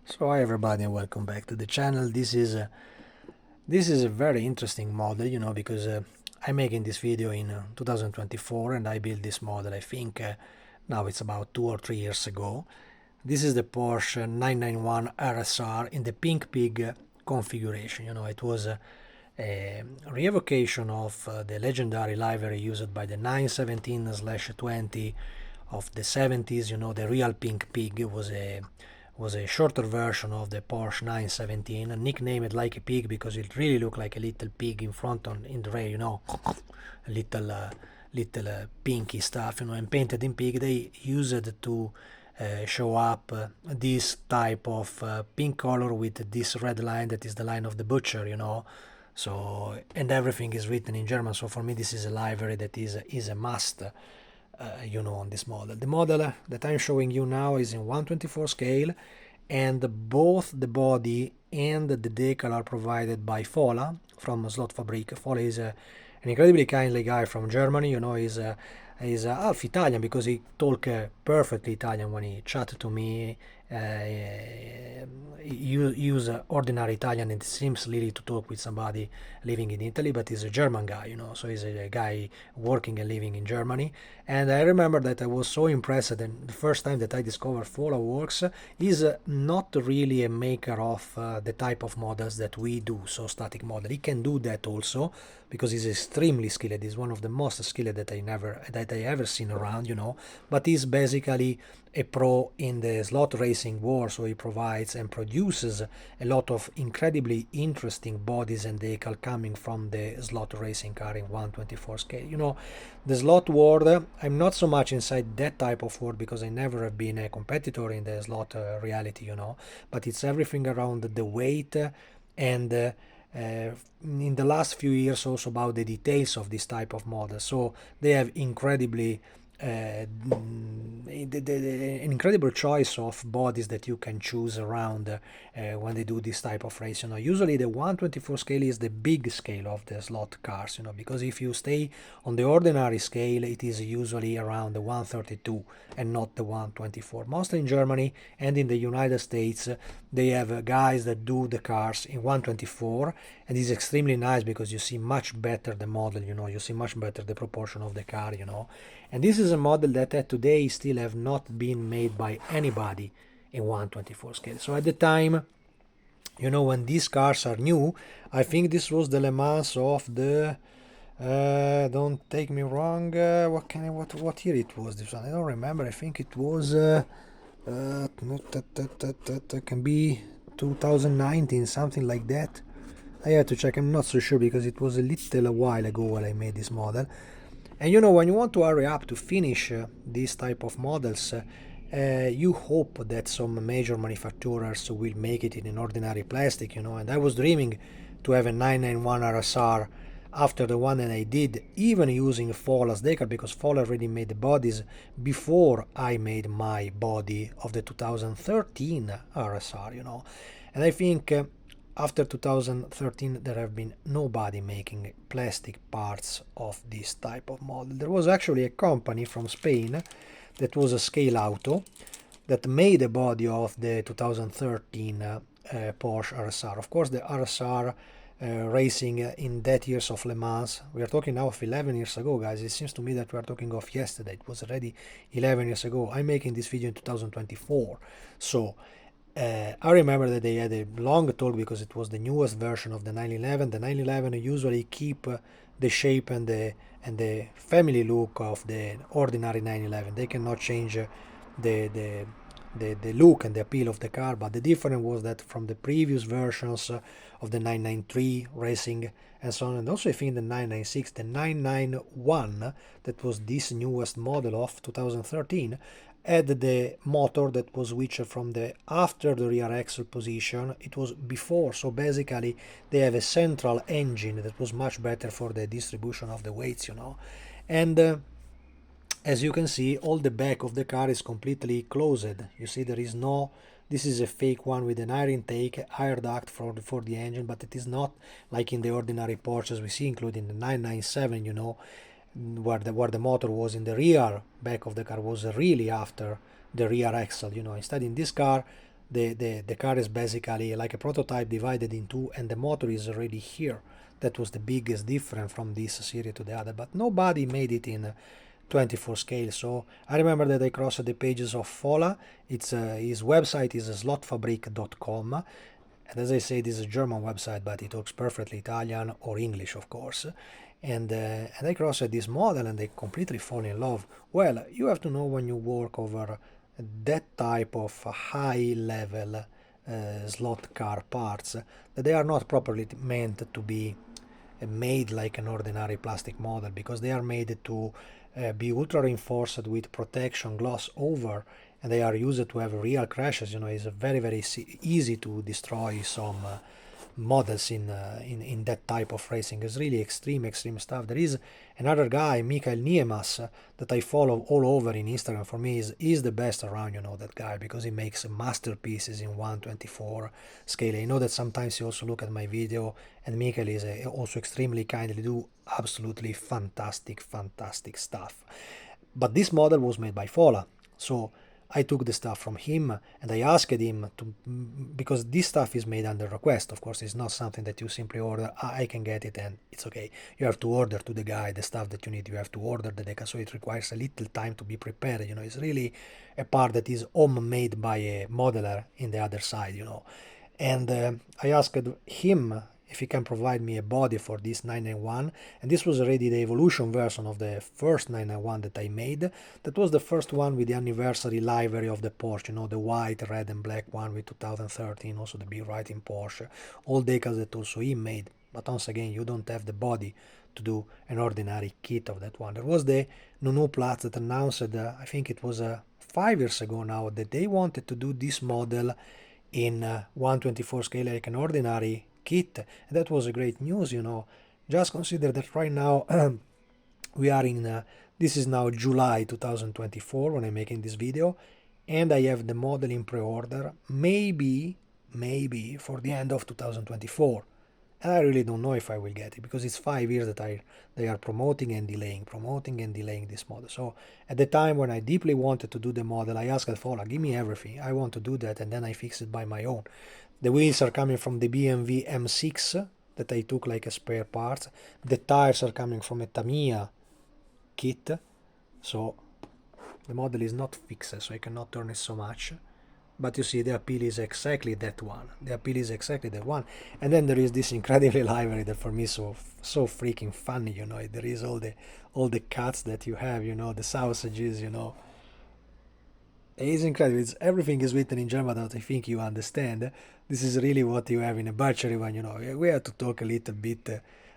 So hi everybody and welcome back to the channel. This is a very interesting model, because I'm making this video in 2024 and I built this model I think now it's about 2 or 3 years ago. This is the Porsche 991 RSR in the Pink Pig configuration. It was a revocation of the legendary livery used by the 917/20 of the 70s. The real Pink Pig was a shorter version of the Porsche 917, nicknamed like a pig because it really looked like a little pig in front in the rear, a little pinky stuff, and painted in pig. They used it to show up this type of pink color with this red line that is the line of the butcher. So, and everything is written in German. So for me, this is a livery that is a must. On this model. The model that I'm showing you now is in 1/24 scale, and both the body and the decal are provided by Fola from Slotfabrick. Fola is an incredibly kindly guy from Germany. He's half Italian because he talk perfectly Italian when he chat to me. Use ordinary Italian, and it seems really to talk with somebody living in Italy, but he's a German guy, so he's a guy working and living in Germany. And I remember that I was so impressed, and the first time that I discovered Fola works, is not really a maker of the type of models that we do, so static model. He can do that also because he's extremely skilled. He's one of the most skilled that I ever seen around, but he's basically a pro in the slot racing war, so he provides and produces a lot of incredibly interesting bodies and decal coming from the slot racing car in 1/24 scale. The slot world, I'm not so much inside that type of world because I never have been a competitor in the slot reality, but it's everything around the weight and in the last few years also about the details of this type of model. So they have incredibly an incredible choice of bodies that you can choose around when they do this type of race. Usually the 1/24 scale is the big scale of the slot cars, because if you stay on the ordinary scale, it is usually around the 132 and not the 1/24. Mostly in Germany and in the United States, they have guys that do the cars in 1/24, and it's extremely nice because you see much better the model, you see much better the proportion of the car, and this is a model that today still have not been made by anybody in 1/24 scale. So at the time, when these cars are new, I think this was the Le Mans of the don't take me wrong, what year it was this one? I don't remember. I think it was can be 2019, something like that. I have to check. I'm not so sure because it was a little while ago when I made this model. And when you want to hurry up to finish these type of models, you hope that some major manufacturers will make it in an ordinary plastic, and I was dreaming to have a 991 RSR after the one that I did, even using Fola's decal, because Fola already made the bodies before I made my body of the 2013 RSR, and I think after 2013 there have been nobody making plastic parts of this type of model. There was actually a company from Spain that was a Scale Auto that made a body of the 2013 Porsche RSR. Of course, the RSR racing in that years of Le Mans, we are talking now of 11 years ago, guys. It seems to me that we are talking of yesterday. It was already 11 years ago. I'm making this video in 2024, so I remember that they had a long talk because it was the newest version of the 911. The 911 usually keep the shape and the family look of the ordinary 911. They cannot change the look and the appeal of the car, but the difference was that from the previous versions of the 993 racing and so on, and also I think the 996, the 991, that was this newest model of 2013, had the motor that was switched from the after the rear axle position. It was before, so basically they have a central engine that was much better for the distribution of the weights, and as you can see, all the back of the car is completely closed. You see, there is no, this is a fake one with an air intake, air duct for the engine, but it is not like in the ordinary Porsches we see, including the 997, where the motor was in the rear back of the car, was really after the rear axle. Instead, in this car the car is basically like a prototype divided in two, and the motor is already here. That was the biggest difference from this series to the other, but nobody made it in 24 scale. So I remember that I crossed the pages of Fola. It's his website is slotfabrick.com, and as I said, it's a German website, but it talks perfectly Italian or English, of course. And I crossed this model and I completely fall in love. Well, you have to know when you work over that type of high level slot car parts that they are not properly meant to be made like an ordinary plastic model, because they are made to be ultra reinforced with protection gloss over, and they are used to have real crashes. It's very easy to destroy some models in that type of racing. It's really extreme stuff. There is another guy, Michael Niemas, that I follow all over in Instagram. For me, is the best around, that guy, because he makes masterpieces in 1/24 scale. I know that sometimes you also look at my video, and Michael is also extremely kindly do absolutely fantastic stuff. But this model was made by Fola, so I took the stuff from him and I asked him to, because this stuff is made under request. Of course, it's not something that you simply order. I can get it and it's okay. You have to order to the guy the stuff that you need. You have to order the decal, so it requires a little time to be prepared. It's really a part that is homemade by a modeler in the other side. And I asked him if he can provide me a body for this 991, and this was already the evolution version of the first 991 that I made. That was the first one with the anniversary livery of the Porsche, the white, red and black one with 2013, also the big writing Porsche, all decals that also he made. But once again, you don't have the body to do an ordinary kit of that one. There was the Nunu Platz that announced, I think it was 5 years ago now, that they wanted to do this model in 1/24 scale like an ordinary kit, and that was a great news. Just consider that right now we are in this is now July 2024 when I'm making this video, and I have the model in pre-order, maybe for the end of 2024, and I really don't know if I will get it, because it's 5 years that they are promoting and delaying this model. So at the time when I deeply wanted to do the model, I asked Fola, give me everything, I want to do that, and then I fix it by my own. The wheels are coming from the BMW M6 that I took like a spare part. The tires are coming from a Tamiya kit. So the model is not fixed, so I cannot turn it so much. But you see, the appeal is exactly that one. And then there is this incredible livery that for me is so freaking funny. There is all the cuts that you have. The sausages. It's incredible. Everything is written in German that I think you understand. This is really what you have in a butchery when, we have to talk a little bit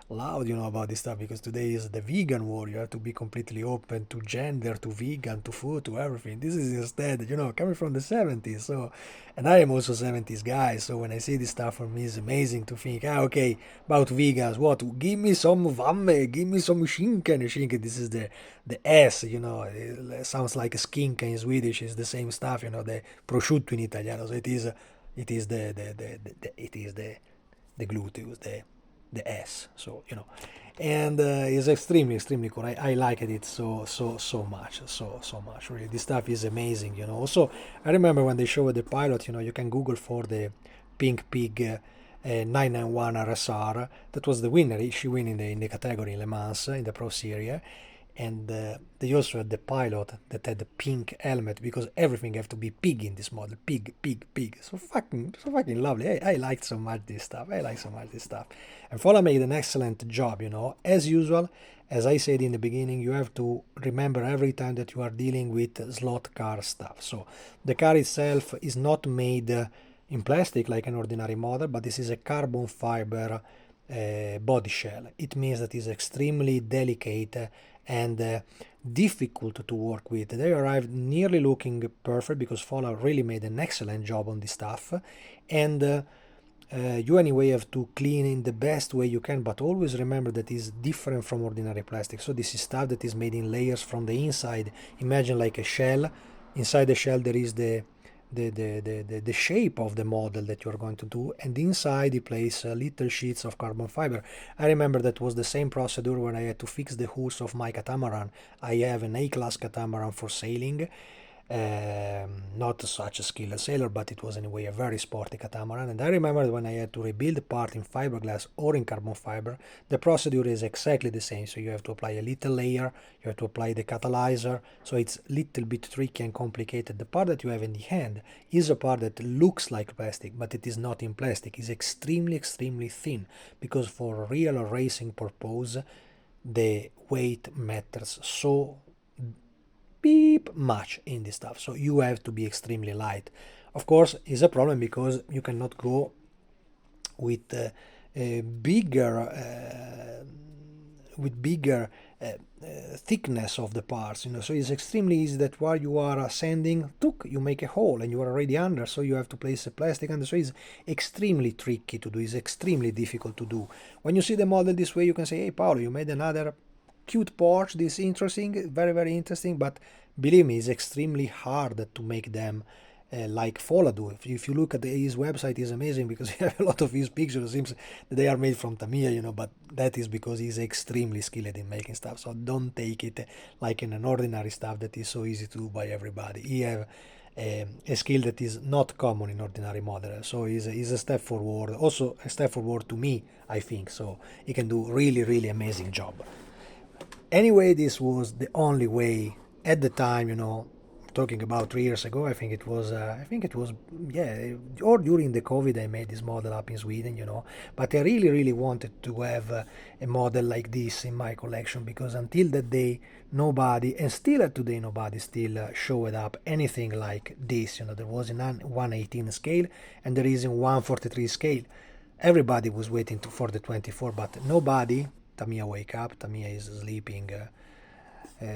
loud, about this stuff, because today is the vegan war. You have to be completely open to gender, to vegan, to food, to everything. This is instead, coming from the 70s. So, and I am also 70s guy. So when I see this stuff, for me, it's amazing to think, okay, about vegans, what? Give me some Vamme, give me some Schinken. Schinken, this is the S, it sounds like a skinka in Swedish. It's the same stuff, the prosciutto in Italiano. So it is the gluteus, the S. So and it's extremely cool. I liked it so much. Really, this stuff is amazing. Also, I remember when they showed the pilot. You can Google for the Pink Pig 991 RSR. That was the winner. She won in the category in Le Mans in the Pro Series. And they also had the pilot that had the pink helmet, because everything have to be pig in this model. Pig. So fucking lovely. I liked so much this stuff. And Fola made an excellent job, As usual, as I said in the beginning, you have to remember every time that you are dealing with slot car stuff. So the car itself is not made in plastic like an ordinary model, but this is a carbon fiber body shell. It means that it's extremely delicate and difficult to work with. They arrived nearly looking perfect, because Fola really made an excellent job on this stuff, and you anyway have to clean in the best way you can, but always remember that it's different from ordinary plastic. So this is stuff that is made in layers from the inside. Imagine like a shell. Inside the shell there is the shape of the model that you are going to do, and inside you place little sheets of carbon fiber. I remember that was the same procedure when I had to fix the hoods of my catamaran. I have an A-class catamaran for sailing, Not such a skilled sailor, but it was anyway a very sporty catamaran. And I remember when I had to rebuild the part in fiberglass or in carbon fiber, the procedure is exactly the same. So you have to apply a little layer, you have to apply the catalyzer, so it's a little bit tricky and complicated. The part that you have in the hand is a part that looks like plastic, but it is not in plastic. It's extremely, extremely thin, because for real racing purpose, the weight matters so beep much in this stuff, so you have to be extremely light. Of course, is a problem because you cannot go with a bigger thickness of the parts, so it's extremely easy that while you are ascending, you make a hole and you are already under, so you have to place a plastic under. So it's extremely tricky to do, it's extremely difficult to do. When you see the model this way, you can say, hey Paolo, you made another cute Porsche, this is interesting, very, very interesting, but believe me, it's extremely hard to make them like Fola do. If you look at his website, is amazing because he has a lot of his pictures. It seems that they are made from Tamiya, but that is because he's extremely skilled in making stuff. So don't take it like in an ordinary stuff that is so easy to do by everybody. He have a skill that is not common in ordinary model. So he's a step forward, also a step forward to me, I think. So he can do really, really amazing job. Anyway, this was the only way at the time, talking about 3 years ago. I think it was, yeah, or during the COVID, I made this model up in Sweden, but I really, really wanted to have a model like this in my collection, because until that day, nobody, and still today, nobody still showed up anything like this. There was in 118 scale, and there is in 143 scale. Everybody was waiting for the 24, but nobody. Tamiya wake up, Tamiya is sleeping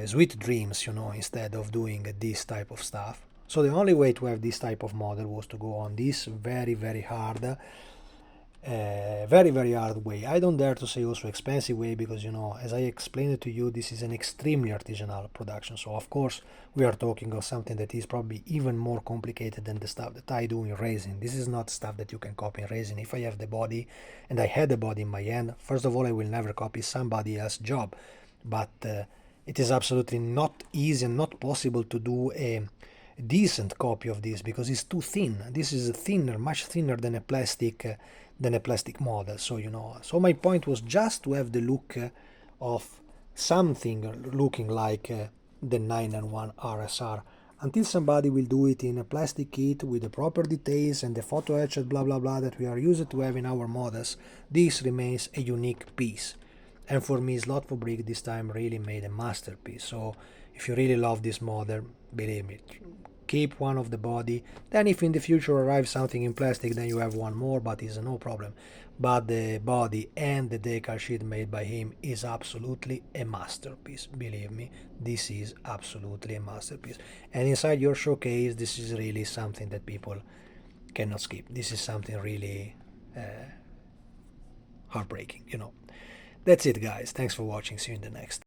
sweet dreams, instead of doing this type of stuff. So the only way to have this type of model was to go on this very, very hard, very, very hard way. I don't dare to say also expensive way, because, as I explained it to you, this is an extremely artisanal production. So of course we are talking of something that is probably even more complicated than the stuff that I do in racing. This is not stuff that you can copy in racing. If I have the body, and I had the body in my hand, first of all, I will never copy somebody else's job. But it is absolutely not easy and not possible to do a decent copy of this, because it's too thin. This is thinner, much thinner than a plastic model. So so my point was just to have the look of something looking like the 991 RSR, until somebody will do it in a plastic kit with the proper details and the photo etched blah blah blah that we are used to have in our models. This remains a unique piece. And for me, Slotfabrick this time really made a masterpiece. So if you really love this model, believe me, keep one of the body. Then if in the future arrives something in plastic, then you have one more, but it's no problem. But the body and the decal sheet made by him is absolutely a masterpiece. Believe me, this is absolutely a masterpiece. And inside your showcase, this is really something that people cannot skip. This is something really heartbreaking. That's it, guys. Thanks for watching. See you in the next.